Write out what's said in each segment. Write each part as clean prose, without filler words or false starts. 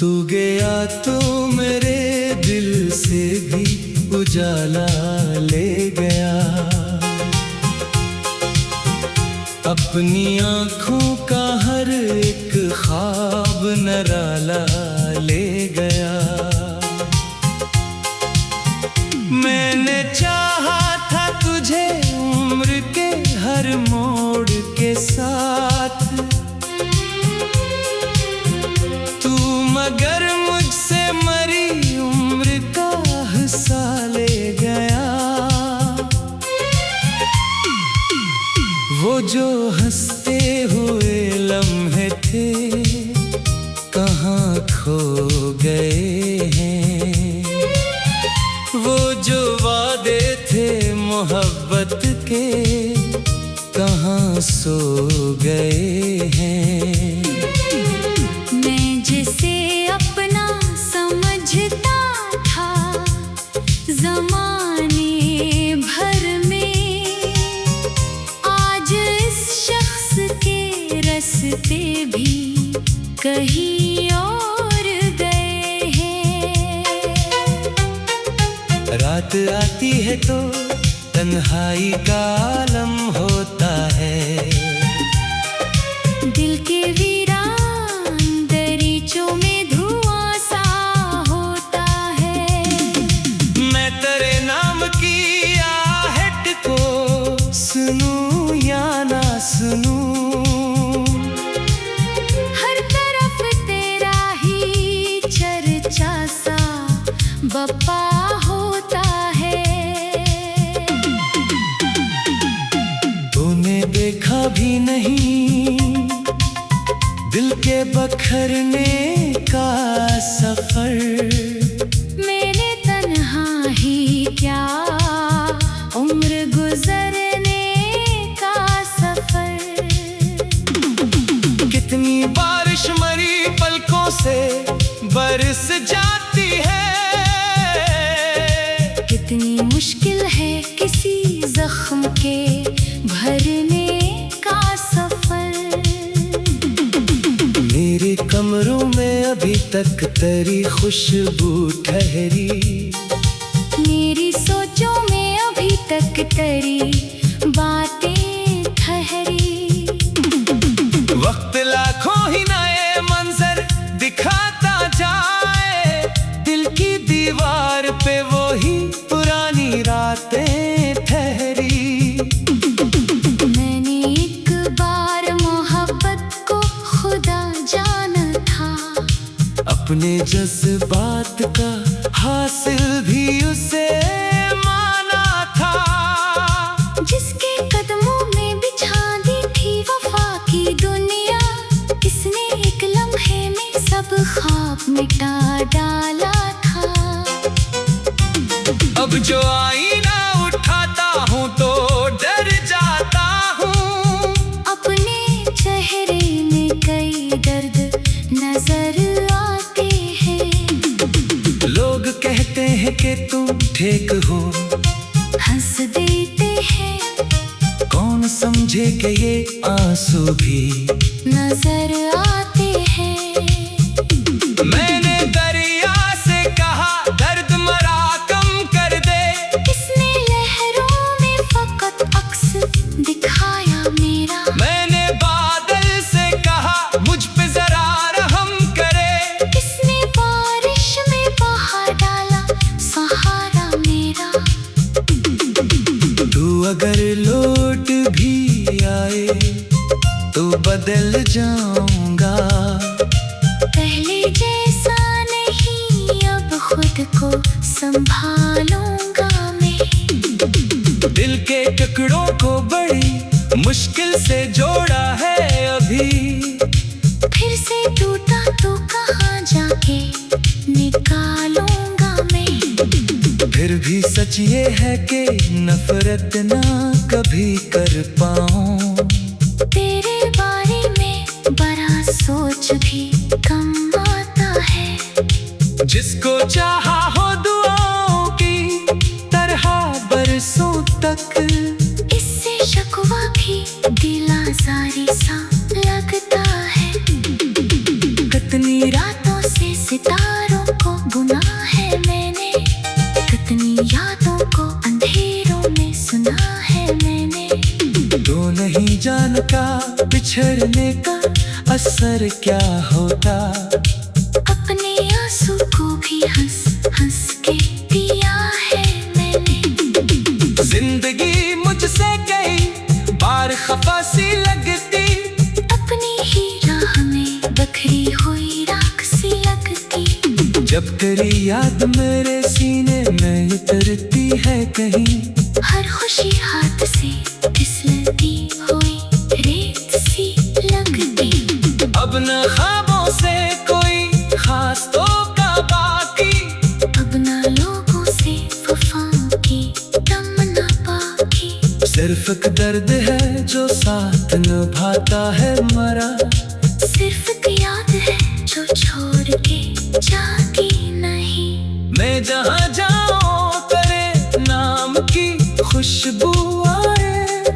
तू गया तो मेरे दिल से भी उजाला ले गया, अपनी आँखों का हर एक ख्वाब निराला ले गया। मैंने चाहा था तुझे उम्र के हर मोड़ के साथ, तू मगर मुझसे मरी उम्र का हिस्सा ले गया। वो जो हंसते हुए लम्हे थे कहाँ खो गए हैं, वो जो वादे थे मोहब्बत के कहाँ सो गए हैं। मैं जिसे अपना समझता था ज़माने भर में, आज इस शख्स के रास्ते भी कहीं और गए हैं। रात आती है तो तन्हाई का आलम होता है, दिल के वीरान दरीचों में धुआं सा होता है। मैं तेरे नाम की आहट को सुनूं या ना सुनूं, हर तरफ तेरा ही चर्चा सा बप्पा होता है। तूने देखा भी नहीं दिल के बखरने का सफर, मैंने तन्हा ही क्या उम्र गुजरने का सफर। कितनी बारिश मरी पलकों से बरस जाती है, कितनी मुश्किल है किसी जख्म के भरने का सफर। मेरे कमरों में अभी तक तेरी खुशबू ठहरी, मेरी सोचों में अभी तक तेरी बातें ठहरी। वक्त लाखों ही नए मंजर दिखाता जाए, दिल की दीवार पे वो ही पुरानी रातें ठहरी। मैंने एक बार मोहब्बत को खुदा जाना था, अपने जज्बात का हासिल भी उसे माना था, जिसके कदमों में बिछा दी थी वफा की दुनिया, किसने एक लम्हे में सब ख्वाब मिटा डाला था। अब जो आईना उठाता हूँ तो डर जाता हूँ, अपने चेहरे में कई दर्द नजर आते हैं। लोग कहते हैं कि तुम ठीक हो, हंस देते हैं, कौन समझे कि ये आंसू भी नजर आते हैं। मैंने दरिया से कहा दर्द मरा कम कर दे, किसने लहरों में फकत अक्स दिखाया मेरा। मैंने बादल से कहा मुझ पे जरा रहम करे, किसने बारिश में बहा डाला सहारा मेरा। तू अगर लौट भी आए तो बदल जाऊंगा, पहले जैसा नहीं अब खुद को संभालूंगा मैं। दिल के टुकड़ों को बड़ी मुश्किल से जोड़ा है अभी, फिर से टूटा तो कहाँ जाके निकालूंगा मैं। फिर भी सच ये है कि नफरत ना कभी कर पाऊं, तेरे बारे में बड़ा सोच भी कम आता है। जिसको चाहा हो दुआओं की तरह बरसों तक, इससे शकवा भी दिल आज़ारी सा लगता है। कितनी रातों से का बिछड़ने का असर क्या होता। अपने आंसू को भी हंस हंस के पिया है मैंने। जिंदगी मुझसे कई बार खफा सी लगती, अपनी ही राह में बखरी हुई राख सी लगती। जब तेरी याद मेरे सीने में उतरती है कहीं, हर खुशी हाथ से फिसलती हुई रेत सी लगती। अब न ख्वाबों से कोई खास तो का बाकी, अब ना लोगों से वफाओं की दम ना बाकी। सिर्फ एक दर्द है जो साथ निभाता है मरा, सिर्फ एक याद है जो छोड़ के जाती नहीं। मैं जहाँ जाऊँ तेरे नाम की खुशबू आए,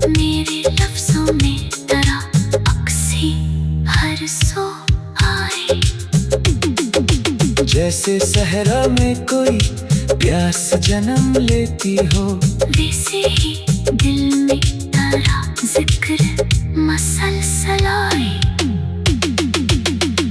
मेरे लफ्जों में तेरा अक्सी हर सो आए। जैसे सहरा में कोई प्यास जन्म लेती हो, वैसे ही दिल में तेरा जिक्र मसलसल आए।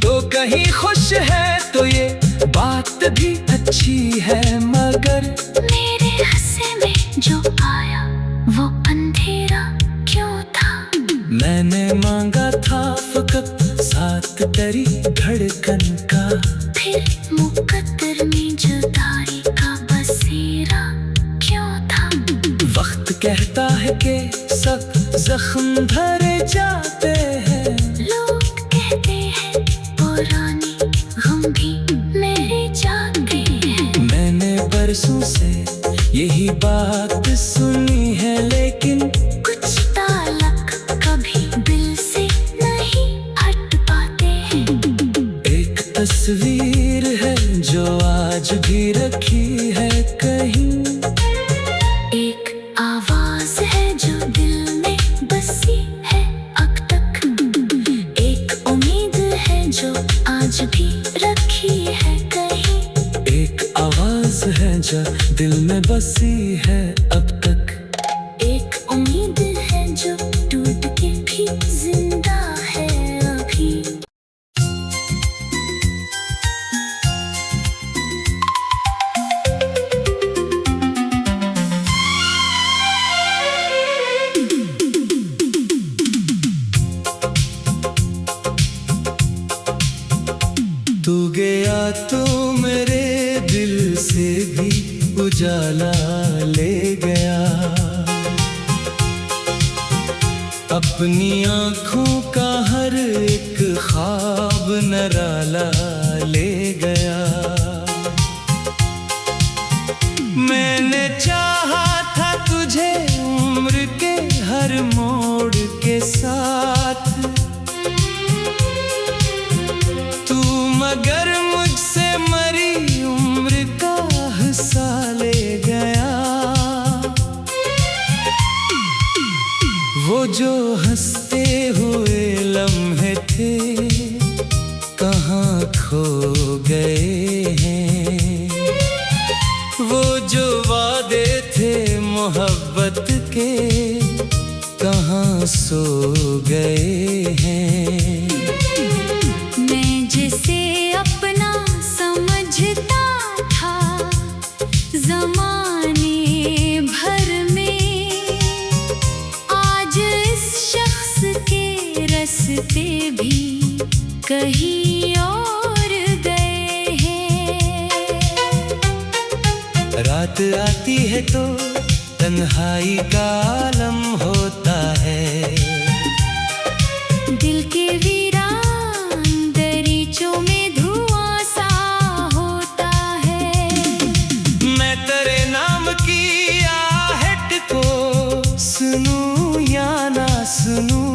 तो कहीं खुश है तो ये बात भी अच्छी है, मगर मेरे हिस्से में जो आया वो अंधेरा क्यों था। मैंने मांगा था फकत साथ तेरी धड़कन का, फिर मुकद्दर में जुदाई का बसेरा क्यों था। वक्त कहता है कि सब जख्म भरे जाते हैं, लोग कहते हैं पुरानी गम भी मेरे जाते हैं। मैंने बरसों से यही बात सुनी है, लेकिन कुछ ताल्लुक कभी दिल से नहीं हट पाते हैं। एक तस्वीर है जो आज भी रखी है कहीं, एक आवाज है जो दिल में बसी है अब तक। एक उम्मीद है जो आज भी रखी है कहीं। एक आवाज है जो दिल में बसी है अब तक। एक उम्मीद है जो टूट के भी जिंदा है अभी। तू गया तो मेरे दिल से भी उजाला ले गया, अपनी आँखों का हर एक ख्वाब नराला ले गया। मैंने चाहा था तुझे उम्र के हर मोड़ के साथ, तू मगर मुझसे मरी उम्र का हिस्सा ले गया। वो जो हंसते हुए लम्हे थे कहाँ खो गए हैं, वो जो वादे थे मोहब्बत के कहाँ सो गए हैं। मैं जिसे अपना समझता था ज़माने भर में, आज इस शख्स के रास्ते भी कहीं और गए हैं। रात आती है तो तन्हाई का आलम होता है, दिल के वीरान दरीचों में धुआं सा होता है। मैं तेरे नाम की आहट को सुनूं या ना सुनूं,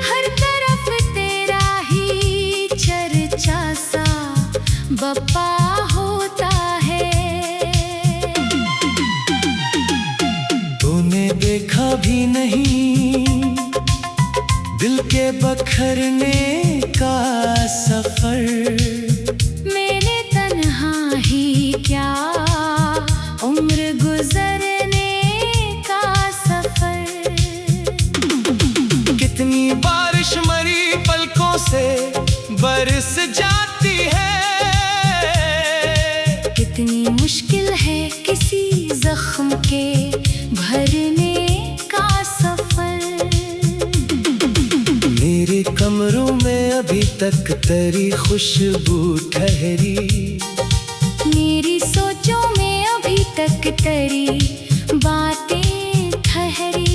हर तरफ तेरा ही चर्चा सा बप्पा होता है। तूने देखा भी नहीं दिल के बखरने का सफर, मैंने तन्हा ही क्या उम्र गुजरने का सफर। से बरस जाती है। कितनी मुश्किल है किसी जख्म के भरने का सफर। मेरे कमरों में अभी तक तेरी खुशबू ठहरी। मेरी सोचों में अभी तक तेरी बातें ठहरी।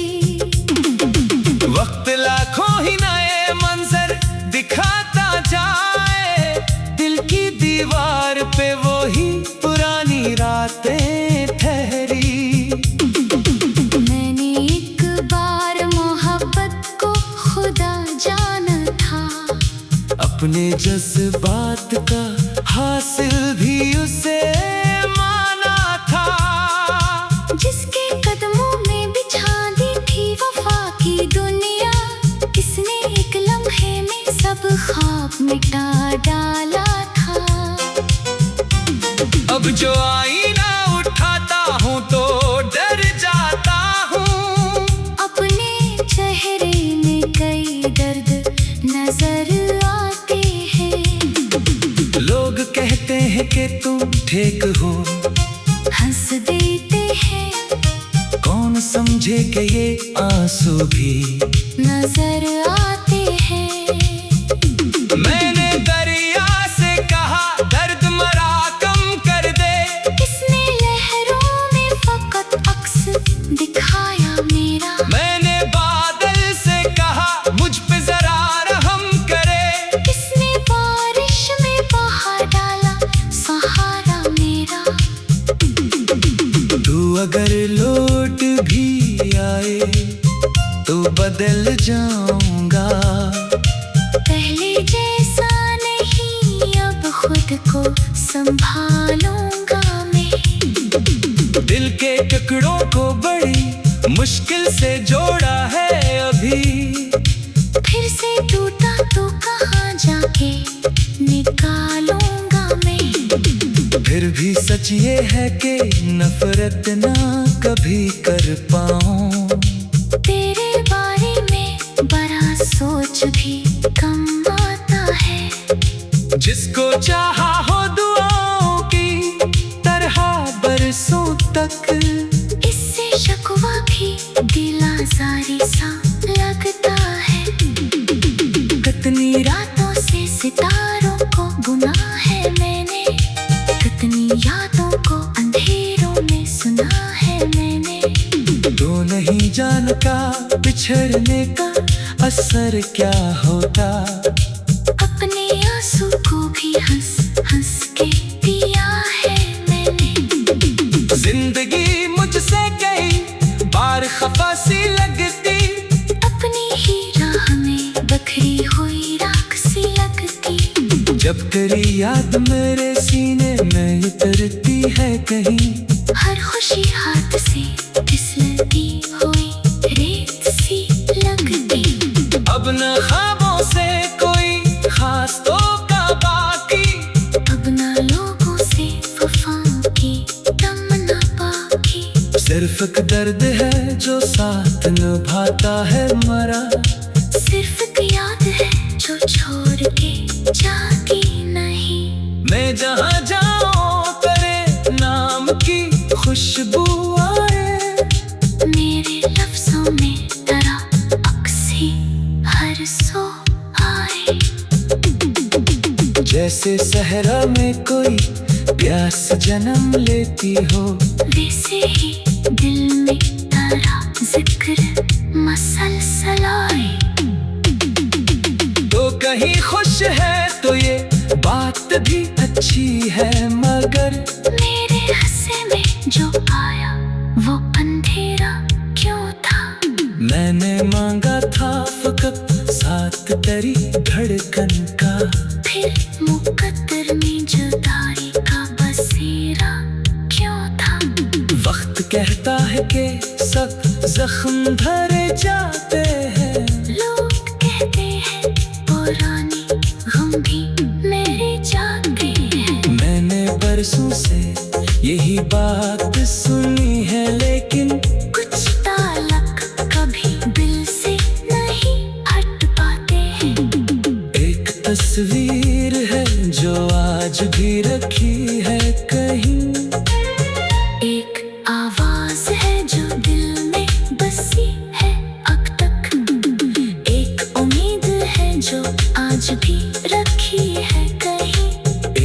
वक्त लाखों ही नए मंजर दिखाता जाए, दिल की दीवार पे वो ही पुरानी रातें ठहरी। मैंने एक बार मोहब्बत को खुदा जाना था, अपने जज्बात का हासिल भी उसे माना था। जिसके कदमों में बिछा दी थी वफा की दुनिया, किसने एक लम्हे में सब ख्वाब मिटा डाला था। अब जो आईना उठाता हूँ तो डर जाता हूँ। अपने चेहरे में कई दर्द नजर आते हैं। लोग कहते हैं कि तुम ठीक हो, हंस देते हैं। कौन समझे कि ये आंसू भी नजर आते हैं। मैंने दरिया से कहा दर्द मरा कम कर दे। किसने लहरों में फकत अक्स दिखाया मेरा। मैंने बादल से कहा मुझ पे जरा रहम करे। किसने बारिश में बहा डाला सहारा मेरा। तू अगर लौट भी आए तो बदल जाऊंगा। पहले जैसा नहीं अब खुद को संभालूंगा मैं। दिल के टुकड़ों को बड़ी मुश्किल से जोड़ा है अभी। फिर से टूटा तो कहाँ जाके निकालूंगा मैं। फिर भी सच ये है कि नफरत ना कभी कर पाऊं। तेरे बारे में बड़ा सोच भी कम आता है। जिसको चाहा हो दुआओं की तरह बरसों तक, इससे शकवा भी दिल आज़ारी सा लगता है। कितनी रातों से सितारों को बुना है मैंने, कितनी यादों को अंधेरों में सुना है मैंने। तो नहीं जानता बिछड़ने का असर क्या होता। अपने आंसू को भी हंस हंस के पिया है मैंने। जिंदगी मुझसे कई बार खफा सी लगती। अपनी ही राह में बखरी हुई राख सी लगती। जब तेरी याद मेरे सीने में उतरती है कहीं, हर खुशी हाथ से फिसलती हुई रेत सी लगती। अब न ख्वाबों से कोई खास तो का बाकी। अब ना लोगों से वफाओं की तमन्ना बाकी। सिर्फ एक दर्द है जो साथ निभाता है मरा। सिर्फ एक याद है जो छोड़ के जाती नहीं। मैं जहाँ जाऊँ तेरे नाम की खुशबू आए। मेरे लफ्जों में तेरा अक्स ही हर सो आए। जैसे सहरा में कोई प्यास जन्म लेती हो, वैसे ही दिल में तेरा जिक्र मसलसल आए। तो कहीं खुश है तो ये बात भी अच्छी है, मगर मेरे हंसे में जो आया वो अंधेरा क्यों था। मैंने मांगा था फकत साथ तेरी धड़कन का। फिर मुकद्दर में जुदाई का बसेरा क्यों था। वक्त कहता है कि सब जख्म भरे जाते हैं। लोग कहते हैं पुरानी गम भी मेरे जाते हैं। मैंने बरसों से यही बात सुनी है, लेकिन कुछ ताल्लुक कभी दिल से नहीं हट पाते हैं। एक तस्वीर है जो आज भी रखी है कहीं। एक आवाज है जो दिल में बसी है अब तक। एक उम्मीद है जो आज भी रखी है कहीं।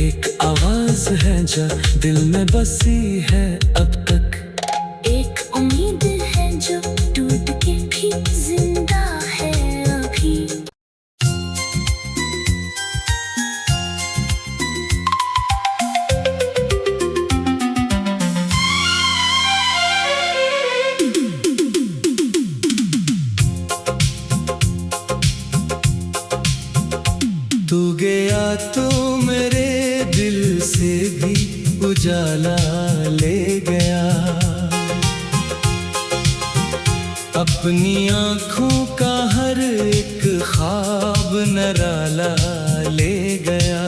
एक आवाज है जो दिल में बसी है अब तक। एक उम्मीद है जो टूट के भी जिंदा है अभी। तू गया तो मेरे दिल से भी उजाला ले गया। अपनी आँखों का हर एक ख्वाब निराला ले गया।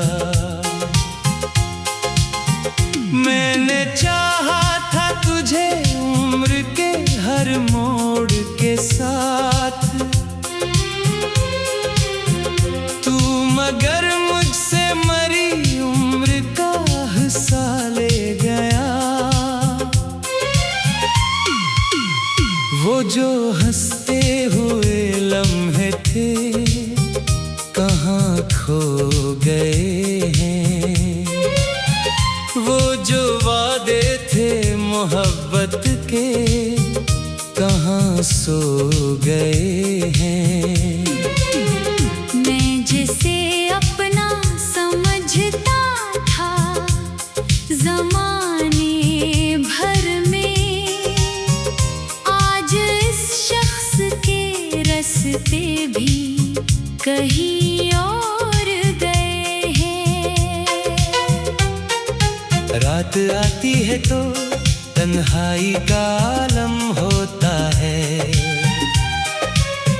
मैंने चाहा था तुझे उम्र के हर मोड़ के साथ, तू मगर मुझसे मरी उम्र का हिस्सा ले गया। वो जो हंसते हुए लम्हे थे कहाँ खो गए हैं। वो जो वादे थे मोहब्बत के कहाँ सो गए हैं। मैं जिसे अपना समझता था ज़माने भर में, आज इस शख्स के रास्ते भी कहीं और गए हैं। रात आती है तो तन्हाई का आलम होता है।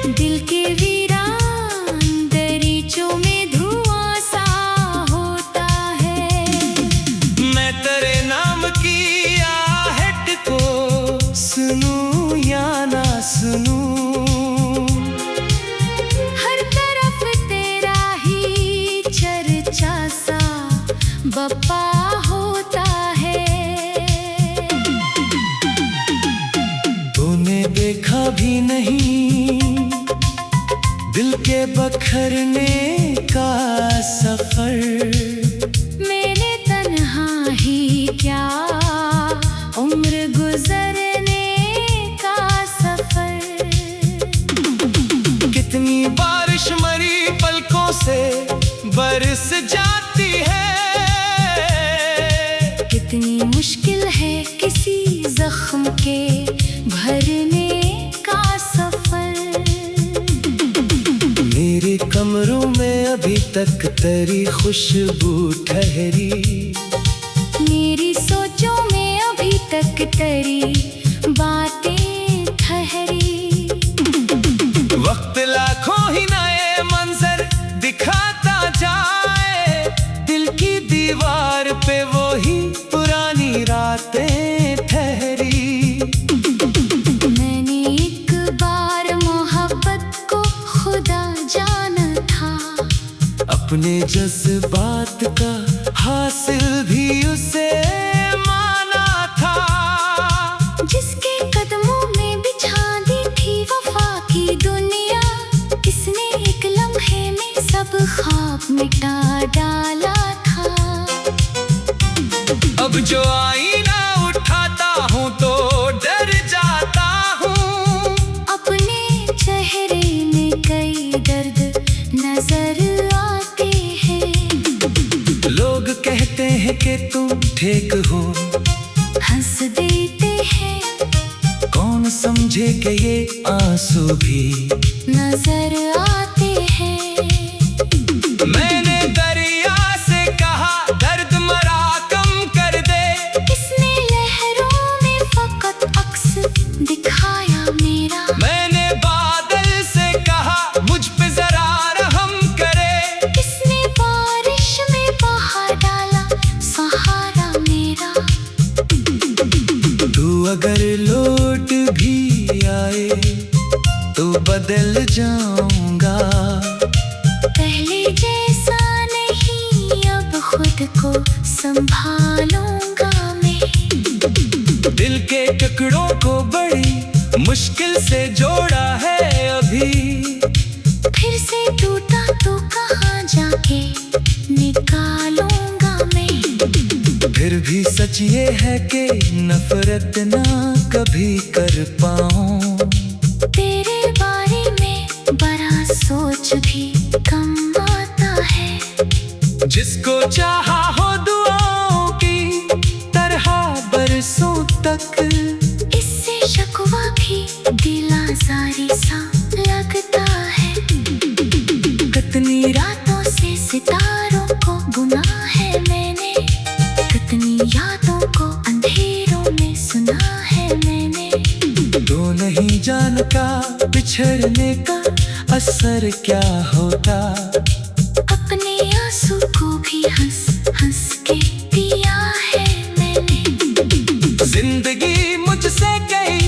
दिल के वीरान दरीचों में धुआं सा होता है। मैं तेरे नाम की आहट को सुनूं या ना सुनूं, हर तरफ तेरा ही चर्चा सा बप्पा होता है। तूने देखा भी नहीं दिल के बखरने का सफर। मैंने तन्हा ही क्या उम्र गुजरने का सफर। कितनी बारिश मरी पलकों से बरस जाती है। कितनी मुश्किल है किसी जख्म के भरने का सफर। मेरे कमरों में अभी तक तेरी खुशबू ठहरी। मेरी सोचों में अभी तक तेरी बातें ठहरी। वक्त लाखों ही नए मंजर दिखाता जाए, दिल की दीवार पे वो ही पुरानी रातें ठहरी। मैंने एक बार मोहब्बत को खुदा जाना था, अपने जज्बात का हासिल भी उसे माना था। जिसके कदमों में बिछा दी थी वफा की दुनिया, किसने एक लम्हे में सब ख्वाब मिटा डाला था। अब जो आईना उठाता हूँ तो डर जाता हूँ। अपने चेहरे में कई दर्द नजर आते हैं। लोग कहते हैं कि तुम ठीक हो, हंस देते हैं। कौन समझे कि ये आंसू भी नजर आते हैं। मैंने दरिया से कहा दर्द मरा कम कर दे। किसने लहरों में फकत अक्स दिखाया मेरा। मैंने बादल से कहा मुझ पे जरा रहम करे। किसने बारिश में बहा डाला सहारा मेरा। तू अगर लौट भी आए तो बदल जाऊंगा। पहले जैसा मुश्किल से जोड़ा है अभी। फिर से टूटा तो कहाँ जाके निकालूंगा मैं। फिर भी सच ये है कि नफरत ना कभी कर पाऊं। तेरे बारे में बड़ा सोच भी कम आता है। जिसको चाहा हो दुआओं की तरह बरसों तक, इससे शकवा भी दिल आज़ारी सा लगता है। कितनी रातों से सितारों को बुना है मैंने, कितनी यादों को अंधेरों में सुना है मैंने। तो नहीं जानता बिछड़ने का असर क्या होता। अपने आंसू को भी हंस हंस के पिया है मैंने। जिंदगी मुझसे कई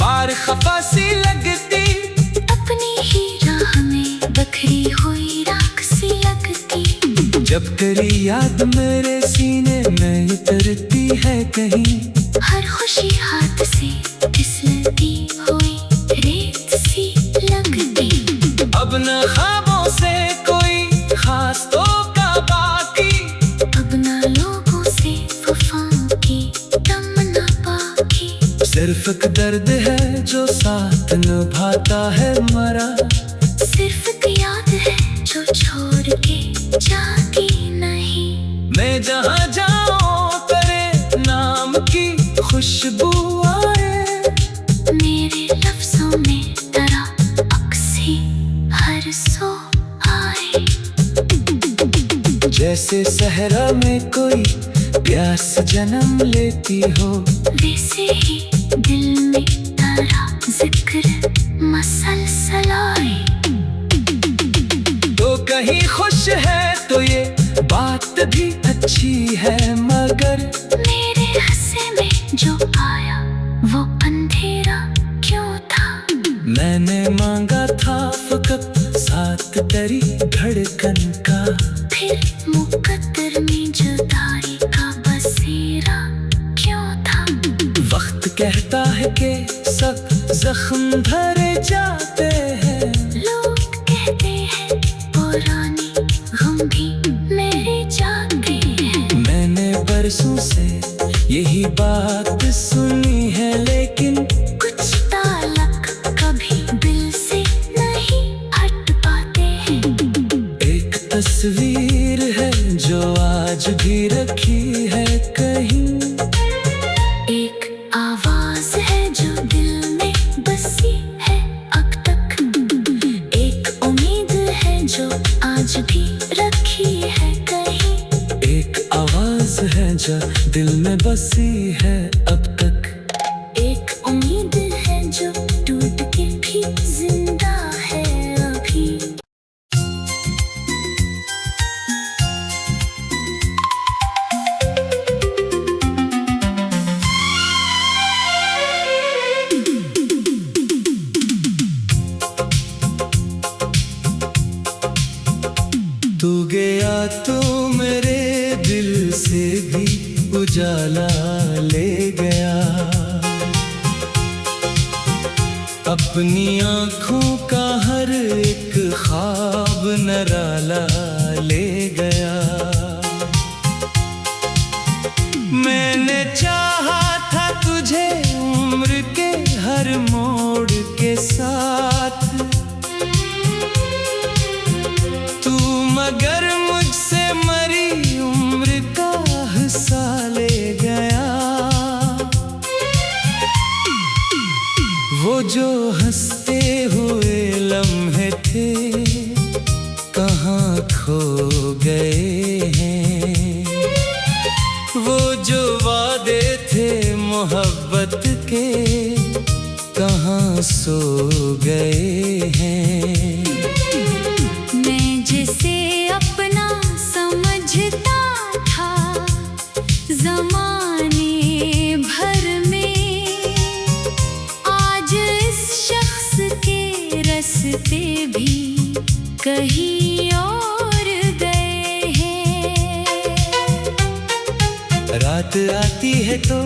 बार खफा सी लगती, अपनी ही राह में बखरी हुई राख सी लगती। जब तेरी याद मेरे सीने में उतरती है कहीं, हर खुशी हाथ से फिसलती हुई रेत सी लगती। अब न ख्वाबों से कोई खास तो का बाकी, अब ना लोगों से वफाओं की तमन्ना बाकी। सिर्फ एक दर्द है जो साथ निभाता है मरा। सिर्फ एक याद है जो छोड़ के जाती नहीं। मैं जहाँ जाऊँ तेरे नाम की खुशबू आए। मेरे लफ्जों में तेरा अक्सी हर सो आए। जैसे सहरा में कोई प्यास जन्म लेती हो, वैसे ही दिल में तेरा जिक्र मसलसल आए। तो कहीं खुश है तो ये बात भी अच्छी है, मगर मेरे हंसे में जो आया वो अंधेरा क्यों था। मैंने मांगा था फकत साथ तेरी धड़कन का। फिर मुकद्दर में जुदाई का बसेरा क्यों था। वक्त कहता है कि सब जख्म भरे जाते हैं। लोग कहते हैं पुरानी गम भी मेरे जाते हैं। मैंने बरसों से यही बात सुनी है, लेकिन कुछ ताल्लुक कभी दिल से नहीं हट पाते हैं। एक तस्वीर है जो आज भी रखी है कहीं। एक आवाज है जो दिल में बसी है अब तक। एक उम्मीद है जो आज भी रखी है कहीं। एक आवाज है जो दिल में बसी है अब तक। एक उम्मीद है जो टूट के भी जिंदा है अभी। तू गया तो मेरे दिल से भी उजाला ले गया। अपनी आँखों का हर एक ख्वाब नराला ले गया। मैंने चाहा था तुझे उम्र के हर मोड़ के साथ, तू मगर मुझसे मरी उम्र का हिस्सा ले गया। वो जो हंसते हुए लम्हे थे कहाँ खो गए हैं। वो जो वादे थे मोहब्बत के कहाँ सो गए हैं। मैं जिसे अपना समझता था ज़माने भर में, आज इस शख्स के रास्ते भी कहीं और गए हैं। रात आती है तो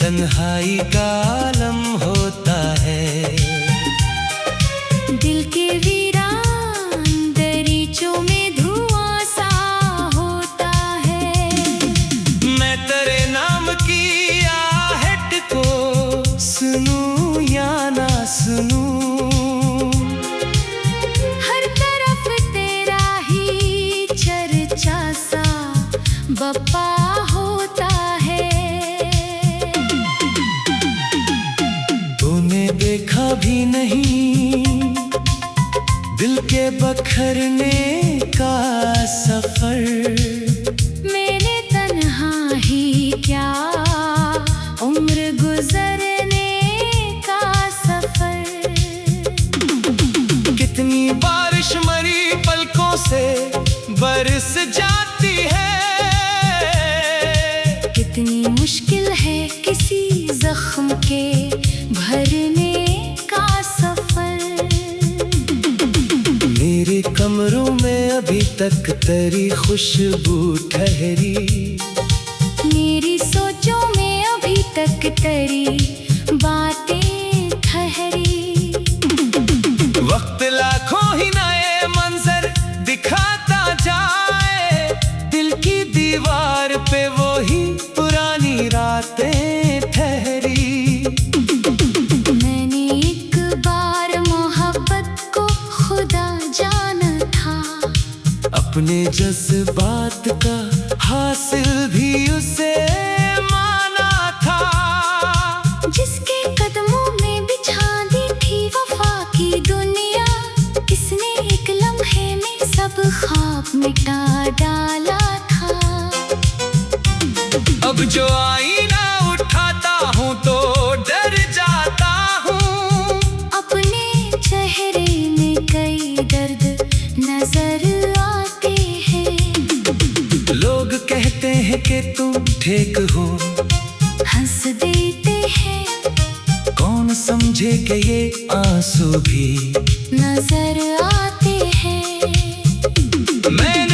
तन्हाई का आलम होता है। है। दिल के वीरान दरीचों में धुआं सा होता है। मैं तेरे नाम की आहट को सुनूं या ना सुनूं, हर तरफ तेरा ही चर्चा सा बप्पा होता है। तूने देखा भी नहीं दिल के बखरने का सफर, मैंने तन्हा ही क्या उम्र गुजरने का सफर। कितनी बारिश मरी पलकों से बरस जाती है, कितनी मुश्किल है किसी जख्म के भरने का सफर। मेरे कमरों में अभी तक तेरी खुशबू ठहरी, मेरी सोचों में अभी तक तेरी बातें ठहरी। वक्त लाखों ही नए मंजर दिखाता जाए, दिल की दीवार पे वो ही पुरानी रातें ठहरी। मैंने एक बार मोहब्बत को खुदा जाना था, अपने जज्बात का हासिल भी उसे माना था। जिसके कदमों में बिछा दी थी वफा की दुनिया, किसने एक लम्हे में सब ख्वाब मिटा डाला था। अब जो आईना उठाता हूँ तो डर जाता हूँ, अपने चेहरे में कई दर्द नजर आते हैं। लोग कहते हैं कि तुम ठीक हो, हंस देते हैं, कौन समझे कि ये आंसू भी नजर आते हैं। मैं